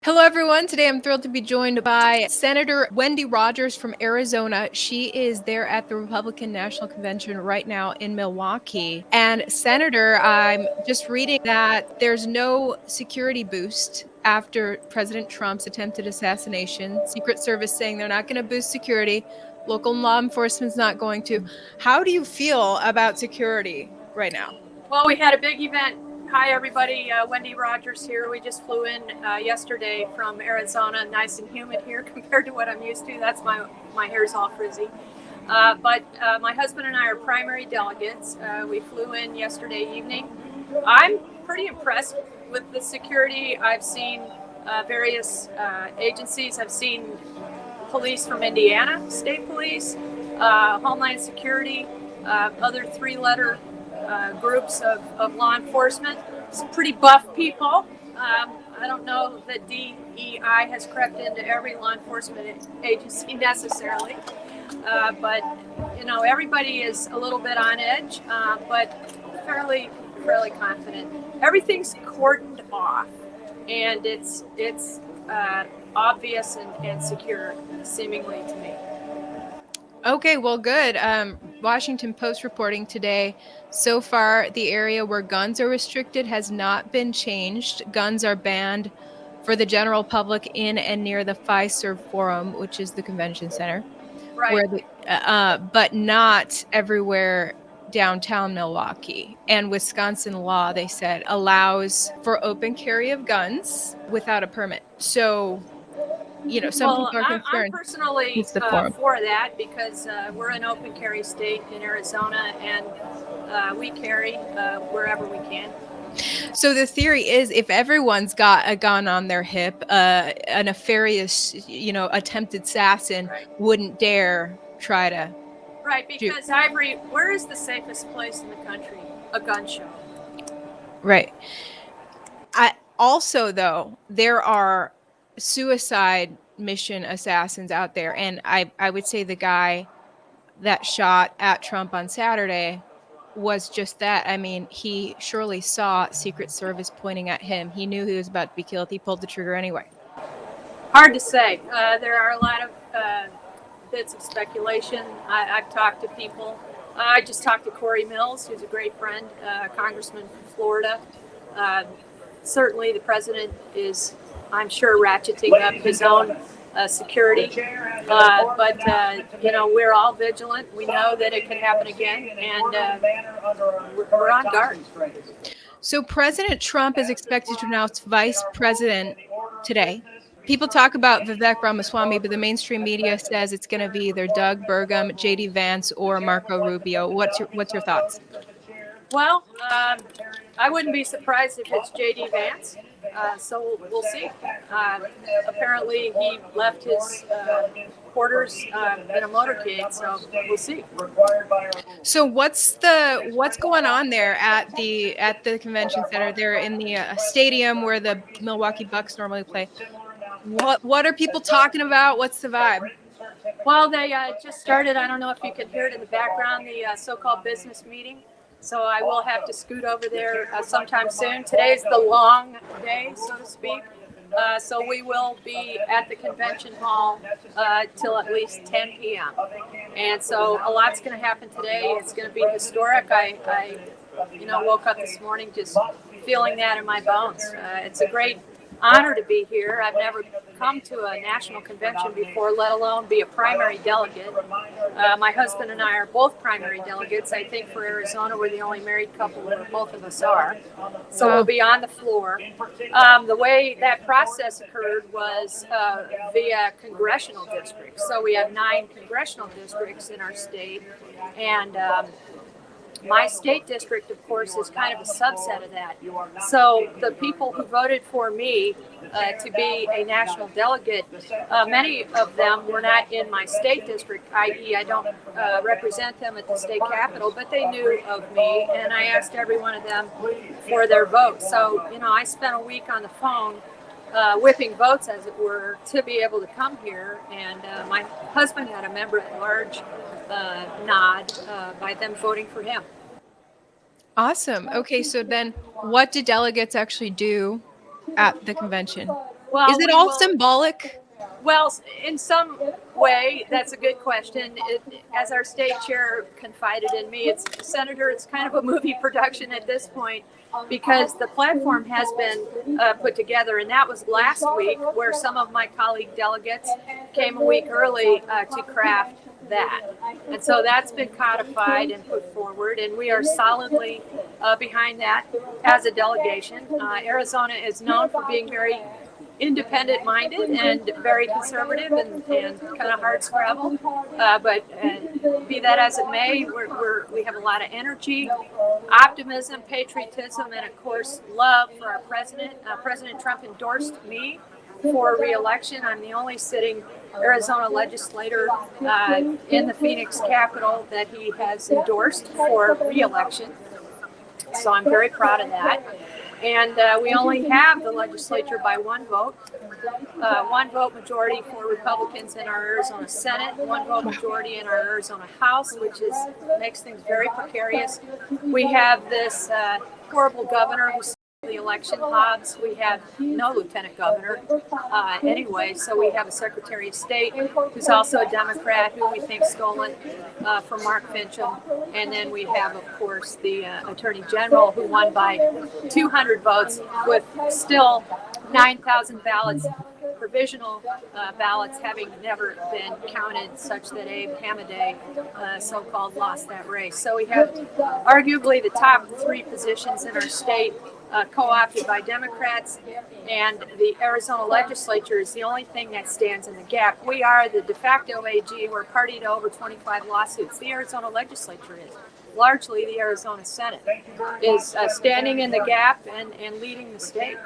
Hello, everyone. Today I'm thrilled to be joined by Senator Wendy Rogers from Arizona. She is there at the Republican National Convention right now in Milwaukee. And Senator, I'm just reading that there's no security boost after President Trump's attempted assassination. Secret Service saying they're not going to boost security. Local law enforcement's not going to. How do you feel about security right now? Well, we had a big event. Hi, everybody. Wendy Rogers here. We just flew in yesterday from Arizona. Nice and humid here compared to what I'm used to. That's my hair's all frizzy. But my husband and I are primary delegates. We flew in yesterday evening. I'm pretty impressed with the security. I've seen various agencies. I've seen police from Indiana, state police, Homeland Security, other three-letter groups of law enforcement. Some pretty buff people. I don't know that DEI has crept into every law enforcement agency necessarily, but everybody is a little bit on edge, but fairly confident. Everything's cordoned off, and it's obvious and secure, seemingly to me. Okay, well, good. Washington Post reporting today, so far the area where guns are restricted has not been changed. Guns are banned for the general public in and near the Fiserv Forum, which is the convention center, Right. but not everywhere downtown Milwaukee. And Wisconsin law, they said, allows for open carry of guns without a permit. So some people are concerned. I'm personally for that because we're an open carry state in Arizona, and we carry wherever we can. So the theory is, if everyone's got a gun on their hip, a nefarious, attempted assassin wouldn't dare try to. Right, because Ivory, where is the safest place in the country? A gun show. Right. Also, though, there are suicide mission assassins out there, and I would say the guy that shot at Trump on Saturday was just that. I mean, he surely saw Secret Service pointing at him. He knew he was about to be killed. He pulled the trigger anyway. Hard to say. There are a lot of bits of speculation. I've talked to people. I just talked to Corey Mills, who's a great friend, congressman from Florida. Certainly the president is, I'm sure, ratcheting up his own security. But we're all vigilant. We know that it can happen again, and we're on guard. So President Trump is expected to announce vice president today. People talk about Vivek Ramaswamy, but the mainstream media says it's going to be either Doug Burgum, J.D. Vance, or Marco Rubio. What's your thoughts? Well, I wouldn't be surprised if it's J.D. Vance. So we'll see. Apparently, he left his quarters in a motorcade, so we'll see. So what's going on there at the convention center? They're in the stadium where the Milwaukee Bucks normally play. What are people talking about? What's the vibe? Well, they just started. I don't know if you can hear it in the background, the so-called business meeting. So I will have to scoot over there sometime soon. Today's the long day, so to speak. So we will be at the convention hall till at least 10 p.m. And so a lot's going to happen today. It's going to be historic. I woke up this morning just feeling that in my bones. It's a great honor to be here. I've never come to a national convention before, let alone be a primary delegate. My husband and I are both primary delegates. I think for Arizona, we're the only married couple where both of us are. So we'll be on the floor. The way that process occurred was via congressional districts. So we have 9 congressional districts in our state, and my state district, of course, is kind of a subset of that. So the people who voted for me to be a national delegate, many of them were not in my state district, i.e. I don't represent them at the state capitol, but they knew of me, and I asked every one of them for their vote. So, I spent a week on the phone whipping votes, as it were, to be able to come here, and my husband had a member at large nod by them voting for him. Awesome. Okay, so then what do delegates actually do at the convention? Well, Is it all symbolic? Well, in some way, that's a good question. As our state chair confided in me, Senator, it's kind of a movie production at this point because the platform has been put together, and that was last week where some of my colleague delegates came a week early to craft that. And so that's been codified and put forward, and we are solidly behind that as a delegation. Arizona is known for being very independent minded and very conservative and kind of hard scrabble. But be that as it may, we have a lot of energy, optimism, patriotism, and of course, love for our president. President Trump endorsed me for re-election. I'm the only sitting Arizona legislator in the Phoenix Capitol that he has endorsed for re-election. So I'm very proud of that. And we only have the legislature by one vote majority for Republicans in our Arizona Senate, one vote majority in our Arizona House, which makes things very precarious. We have this horrible governor who the election, Hobbs. We have no lieutenant governor anyway, so we have a secretary of state who's also a Democrat who we think stolen from Mark Fincham, and then we have, of course, the attorney general who won by 200 votes with still 9,000 ballots, provisional ballots having never been counted, such that Abe Hamadeh so-called lost that race. So we have arguably the top three positions in our state co-opted by Democrats, and the Arizona legislature is the only thing that stands in the gap. We are the de facto AG. We're party to over 25 lawsuits. The Arizona legislature is. Largely, the Arizona Senate is standing in the gap and leading the state.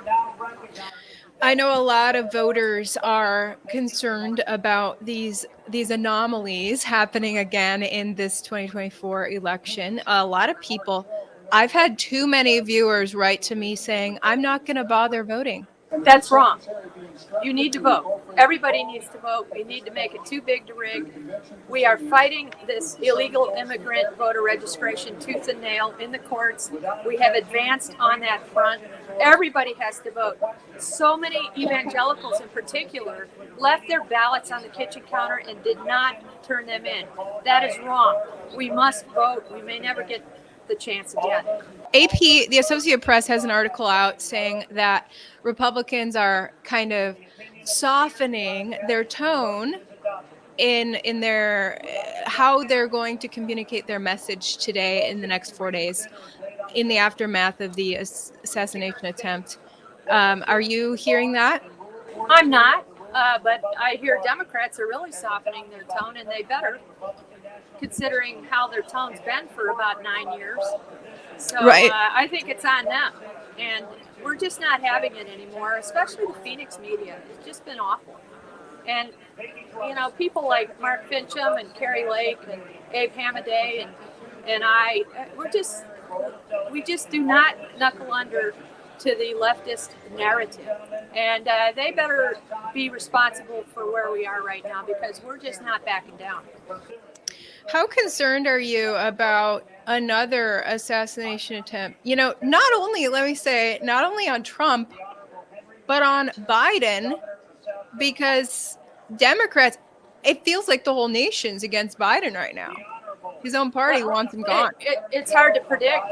I know a lot of voters are concerned about these anomalies happening again in this 2024 election. A lot of people, I've had too many viewers write to me saying, I'm not going to bother voting. That's wrong. You need to vote. Everybody needs to vote. We need to make it too big to rig. We are fighting this illegal immigrant voter registration tooth and nail in the courts. We have advanced on that front. Everybody has to vote. So many evangelicals in particular left their ballots on the kitchen counter and did not turn them in. That is wrong. We must vote. We may never get the chance again. AP, the Associated Press, has an article out saying that Republicans are kind of softening their tone in their how they're going to communicate their message today in the next 4 days in the aftermath of the assassination attempt. Are you hearing that? I'm not, but I hear Democrats are really softening their tone, and they better, considering how their tone's been for about 9 years. So right. I think it's on them, and we're just not having it anymore, especially the Phoenix media. It's just been awful. And, people like Mark Fincham and Carrie Lake and Abe Hamadeh and I, we just do not knuckle under to the leftist narrative. And they better be responsible for where we are right now, because we're just not backing down. How concerned are you about another assassination attempt? Not only on Trump, but on Biden, because Democrats, it feels like the whole nation's against Biden right now. His own party wants him gone. It's hard to predict,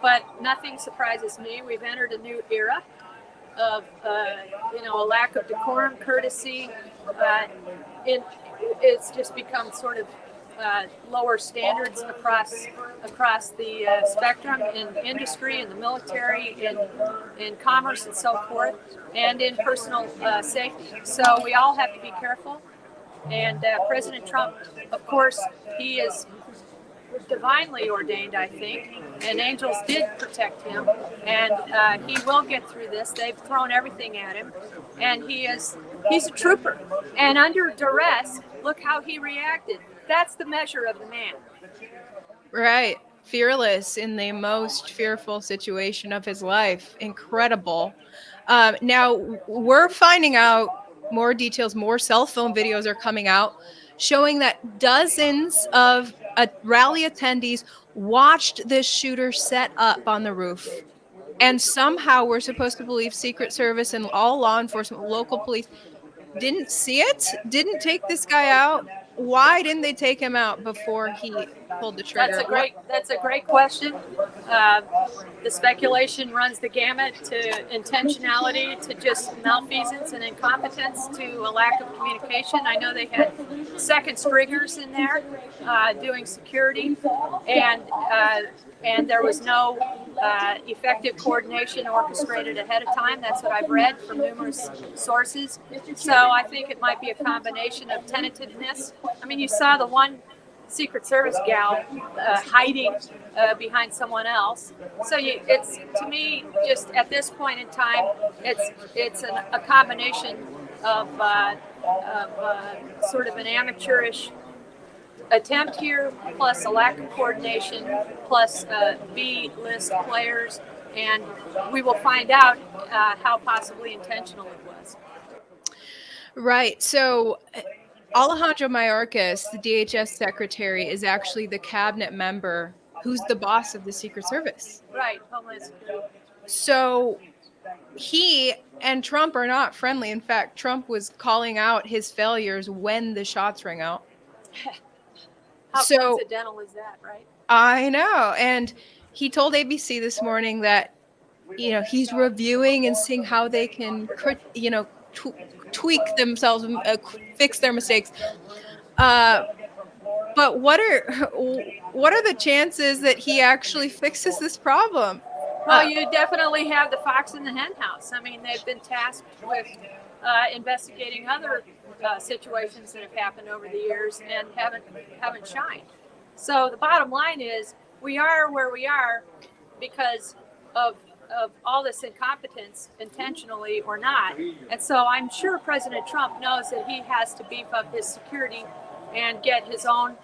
but nothing surprises me. We've entered a new era of, a lack of decorum, courtesy. It's just become sort of lower standards across the spectrum in industry, in the military, in commerce, and so forth, and in personal safety. So we all have to be careful. And President Trump, of course, he is divinely ordained, I think, and angels did protect him, and he will get through this. They've thrown everything at him, and he's a trooper. And under duress, look how he reacted. That's the measure of the man. Right. Fearless in the most fearful situation of his life. Incredible. Now, we're finding out more details. More cell phone videos are coming out showing that dozens of rally attendees watched this shooter set up on the roof. And somehow we're supposed to believe Secret Service and all law enforcement, local police, didn't see it, didn't take this guy out. Why didn't they take him out before he pulled the trigger? That's a great question. Uh, the speculation runs the gamut to intentionality, to just malfeasance and incompetence, to a lack of communication. I know they had second stringers in there doing security, and there was no effective coordination orchestrated ahead of time. That's what I've read from numerous sources. So I think it might be a combination of tentativeness. I mean, you saw the one Secret Service gal hiding behind someone else. So it's, to me, just at this point in time, it's a combination of sort of an amateurish attempt here, plus a lack of coordination, plus B-list players, and we will find out how possibly intentional it was. Right. So Alejandro Mayorkas, the DHS secretary, is actually the cabinet member who's the boss of the Secret Service. Right, Homeland Security. So he and Trump are not friendly. In fact, Trump was calling out his failures when the shots rang out. How coincidental is that, right? I know. And he told ABC this morning that, he's reviewing and seeing how they can, tweak themselves, fix their mistakes. But what are the chances that he actually fixes this problem? Well, you definitely have the fox in the hen house. I mean, they've been tasked with investigating other situations that have happened over the years and haven't shined. So the bottom line is, we are where we are because of all this incompetence, intentionally or not. And so I'm sure President Trump knows that he has to beef up his security and get his own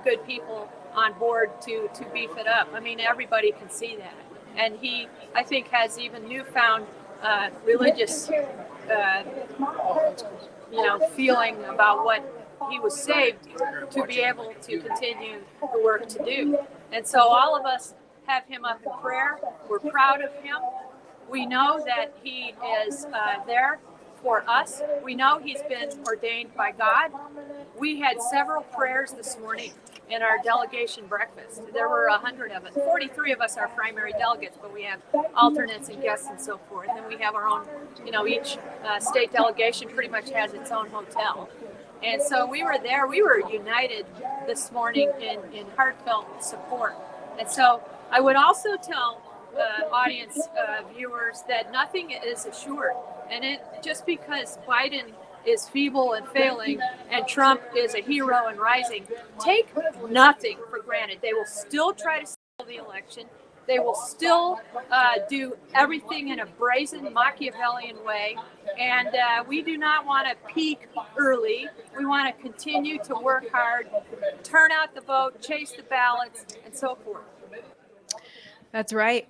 good people on board to beef it up. I mean, everybody can see that. And he, I think, has even newfound religious feeling about what he was saved to be able to continue the work to do. And so all of us have him up in prayer. We're proud of him. We know that he is there for us. We know he's been ordained by God. We had several prayers this morning in our delegation breakfast. There were 100 of us. 43 of us are primary delegates, but we have alternates and guests and so forth. And we have our own, each state delegation pretty much has its own hotel. And so we were there. We were united this morning in heartfelt support. And so I would also tell audience viewers that nothing is assured. And just because Biden is feeble and failing and Trump is a hero and rising, take nothing for granted. They will still try to steal the election. They will still do everything in a brazen Machiavellian way. And we do not want to peak early. We want to continue to work hard, turn out the vote, chase the ballots, and so forth. That's right.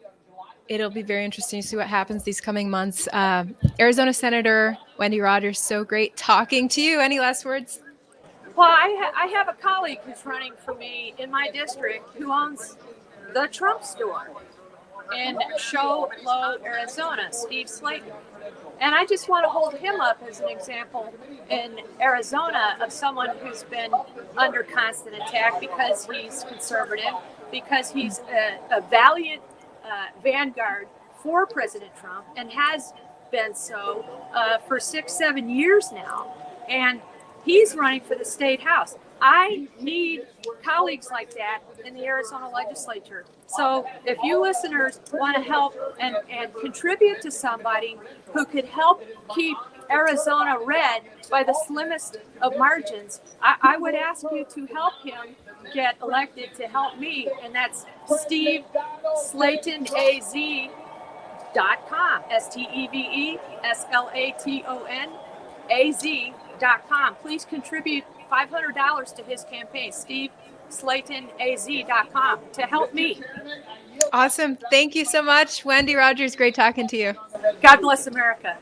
It'll be very interesting to see what happens these coming months. Arizona Senator Wendy Rogers, so great talking to you. Any last words? Well, I have a colleague who's running for me in my district who owns the Trump store in Show Low, Arizona, Steve Slayton. And I just want to hold him up as an example in Arizona of someone who's been under constant attack because he's conservative, because he's a valiant vanguard for President Trump and has been so for 6-7 years now. And he's running for the state house. I need colleagues like that in the Arizona legislature. So if you listeners want to help and contribute to somebody who could help keep Arizona red by the slimmest of margins, I would ask you to help him get elected to help me, and that's Steve SlaytonAZ.com, SteveSlatonAZ.com. Please contribute $500 to his campaign, SteveSlatonAZ.com, to help me. Awesome. Thank you so much, Wendy Rogers. Great talking to you. God bless America.